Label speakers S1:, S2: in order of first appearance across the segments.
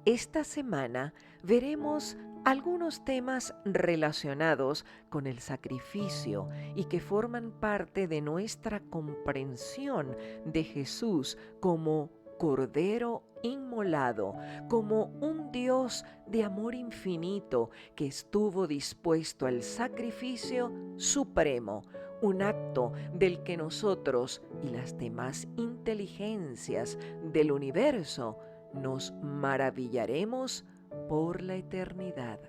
S1: Esta semana veremos algunos temas relacionados con el sacrificio y que forman parte de nuestra comprensión de Jesús como Cordero inmolado, como un Dios de amor infinito que estuvo dispuesto al sacrificio supremo, un acto del que nosotros y las demás inteligencias del universo nos maravillaremos por la eternidad.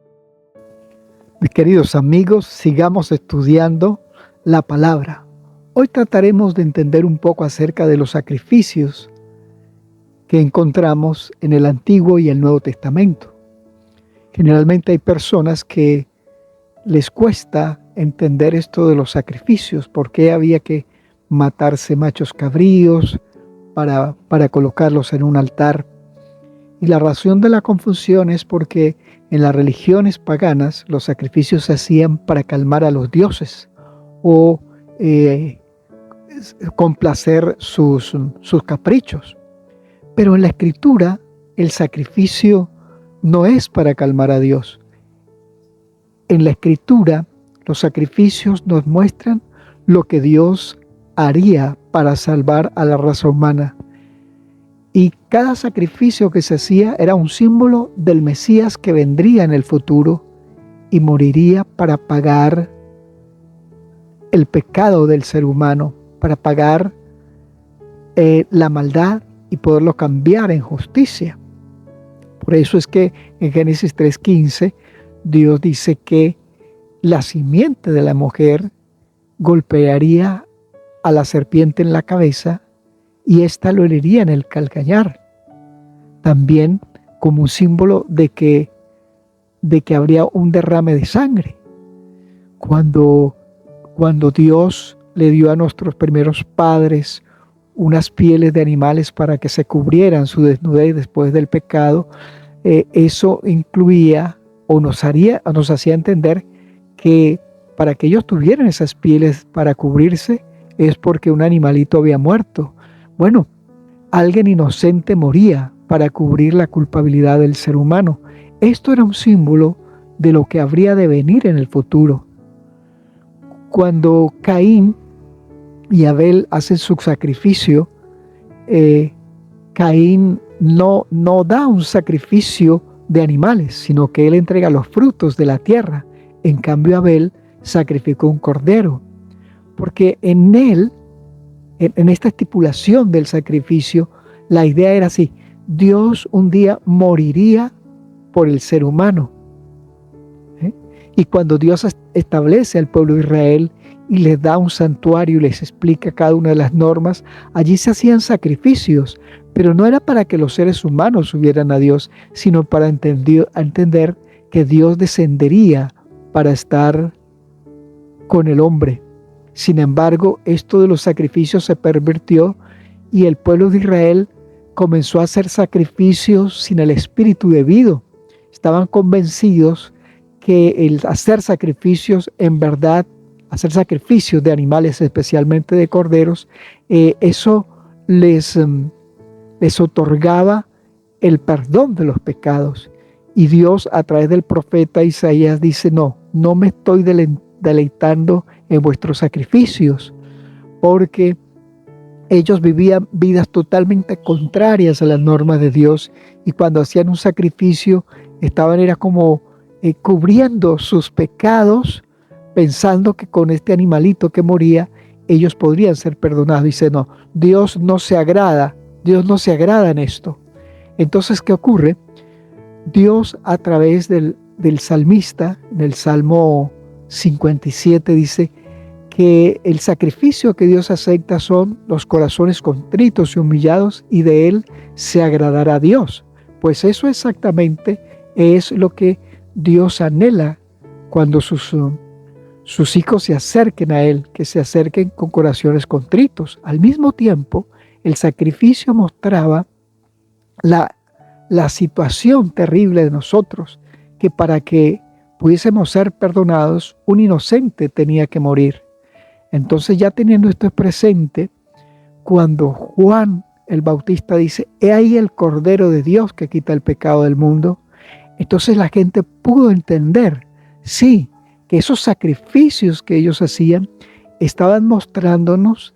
S2: Mis queridos amigos, sigamos estudiando la palabra. Hoy trataremos de entender un poco acerca de los sacrificios que encontramos en el Antiguo y el Nuevo Testamento. Generalmente hay personas que les cuesta entender esto de los sacrificios, por qué había que matarse machos cabríos para colocarlos en un altar. Y la razón de la confusión es porque en las religiones paganas los sacrificios se hacían para calmar a los dioses o complacer sus caprichos. Pero en la Escritura el sacrificio no es para calmar a Dios. En la Escritura los sacrificios nos muestran lo que Dios haría para salvar a la raza humana. Y cada sacrificio que se hacía era un símbolo del Mesías que vendría en el futuro y moriría para pagar el pecado del ser humano, para pagar la maldad y poderlo cambiar en justicia. Por eso es que en Génesis 3:15 Dios dice que la simiente de la mujer golpearía a la serpiente en la cabeza y ésta lo heriría en el calcañar. También como un símbolo de que habría un derrame de sangre. Cuando Dios le dio a nuestros primeros padres unas pieles de animales para que se cubrieran su desnudez después del pecado, eso incluía o nos hacía entender que para que ellos tuvieran esas pieles para cubrirse es porque un animalito había muerto. Bueno, alguien inocente moría para cubrir la culpabilidad del ser humano. Esto era un símbolo de lo que habría de venir en el futuro. Cuando Caín y Abel hacen su sacrificio, Caín no da un sacrificio de animales, sino que él entrega los frutos de la tierra. En cambio, Abel sacrificó un cordero, porque en él, en esta estipulación del sacrificio, la idea era así: Dios un día moriría por el ser humano. Y cuando Dios establece al pueblo de Israel y les da un santuario y les explica cada una de las normas, allí se hacían sacrificios, pero no era para que los seres humanos subieran a Dios, sino para entender que Dios descendería para estar con el hombre. Sin embargo, esto de los sacrificios se pervirtió y el pueblo de Israel comenzó a hacer sacrificios sin el espíritu debido. Estaban convencidos que el hacer sacrificios, en verdad, hacer sacrificios de animales, especialmente de corderos, eso les otorgaba el perdón de los pecados. Y Dios, a través del profeta Isaías, dice: no me estoy deleitando en vuestros sacrificios, porque ellos vivían vidas totalmente contrarias a las normas de Dios, y cuando hacían un sacrificio era como cubriendo sus pecados, pensando que con este animalito que moría ellos podrían ser perdonados. Dice: no, Dios no se agrada en esto. Entonces, ¿qué ocurre? Dios, a través del salmista, en el Salmo 57, dice que el sacrificio que Dios acepta son los corazones contritos y humillados, y de él se agradará Dios. Pues eso exactamente es lo que Dios anhela cuando sus hijos se acerquen a él, que se acerquen con corazones contritos. Al mismo tiempo, el sacrificio mostraba la situación terrible de nosotros, que para que pudiésemos ser perdonados, un inocente tenía que morir. Entonces, ya teniendo esto presente, cuando Juan el Bautista dice: he ahí el Cordero de Dios que quita el pecado del mundo. Entonces la gente pudo entender, sí, que esos sacrificios que ellos hacían estaban mostrándonos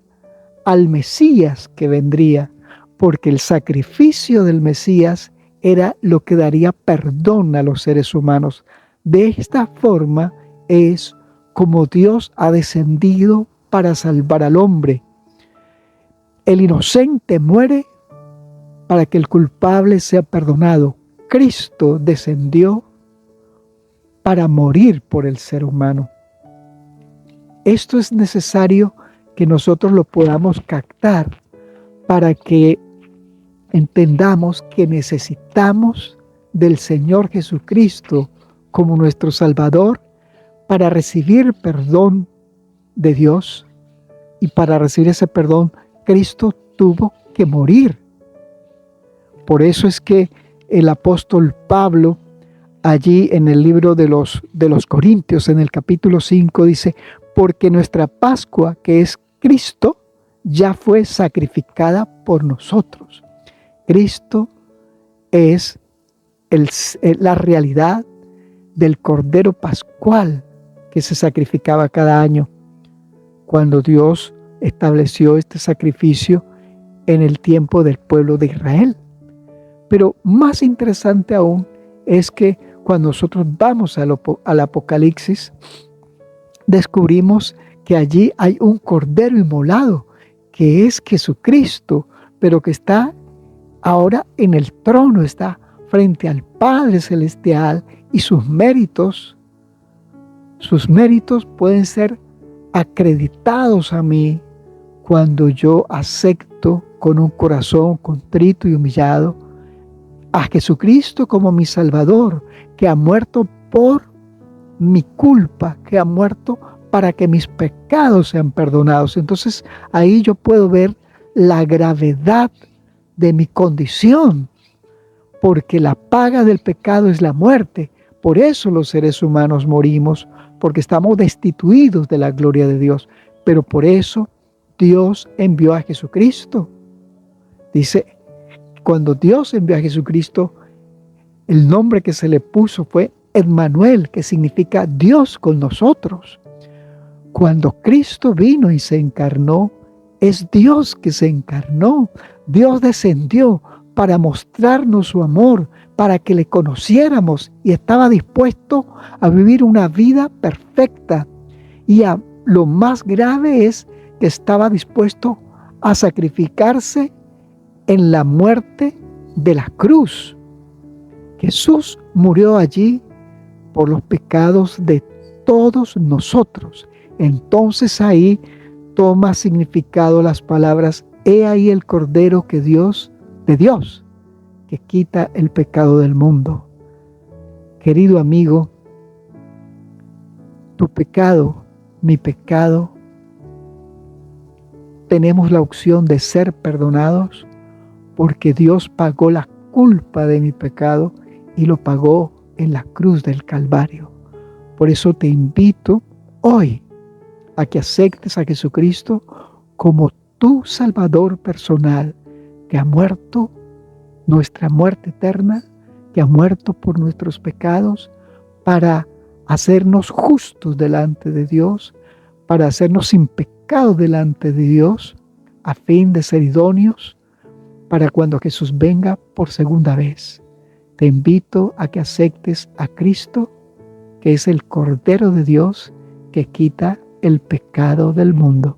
S2: al Mesías que vendría, porque el sacrificio del Mesías era lo que daría perdón a los seres humanos. De esta forma es como Dios ha descendido para salvar al hombre. El inocente muere para que el culpable sea perdonado. Cristo descendió para morir por el ser humano. Esto es necesario que nosotros lo podamos captar para que entendamos que necesitamos del Señor Jesucristo como nuestro Salvador para recibir perdón de Dios, y para recibir ese perdón Cristo tuvo que morir. Por eso es que el apóstol Pablo, allí en el libro de los Corintios, en el capítulo 5, dice: porque nuestra Pascua, que es Cristo, ya fue sacrificada por nosotros. Cristo es la realidad del Cordero Pascual que se sacrificaba cada año, cuando Dios estableció este sacrificio en el tiempo del pueblo de Israel. Pero más interesante aún es que cuando nosotros vamos al Apocalipsis, descubrimos que allí hay un cordero inmolado, que es Jesucristo, pero que está ahora en el trono, está frente al Padre Celestial, y sus méritos pueden ser acreditados a mí cuando yo acepto con un corazón contrito y humillado a Jesucristo como mi Salvador, que ha muerto por mi culpa, que ha muerto para que mis pecados sean perdonados. Entonces ahí yo puedo ver la gravedad de mi condición, porque la paga del pecado es la muerte. Por eso los seres humanos morimos, porque estamos destituidos de la gloria de Dios. Pero por eso Dios envió a Jesucristo. Dice, cuando Dios envió a Jesucristo, el nombre que se le puso fue Emmanuel, que significa Dios con nosotros. Cuando Cristo vino y se encarnó, es Dios que se encarnó. Dios descendió para mostrarnos su amor, para que le conociéramos, y estaba dispuesto a vivir una vida perfecta. Y lo más grave es que estaba dispuesto a sacrificarse en la muerte de la cruz. Jesús murió allí por los pecados de todos nosotros. Entonces ahí toma significado las palabras: he ahí el Cordero de Dios, que quita el pecado del mundo. Querido amigo, tu pecado, mi pecado, tenemos la opción de ser perdonados, porque Dios pagó la culpa de mi pecado y lo pagó en la cruz del Calvario. Por eso te invito hoy a que aceptes a Jesucristo como tu Salvador personal, que ha muerto nuestra muerte eterna, que ha muerto por nuestros pecados, para hacernos justos delante de Dios, para hacernos sin pecado delante de Dios, a fin de ser idóneos para cuando Jesús venga por segunda vez. Te invito a que aceptes a Cristo, que es el Cordero de Dios que quita el pecado del mundo.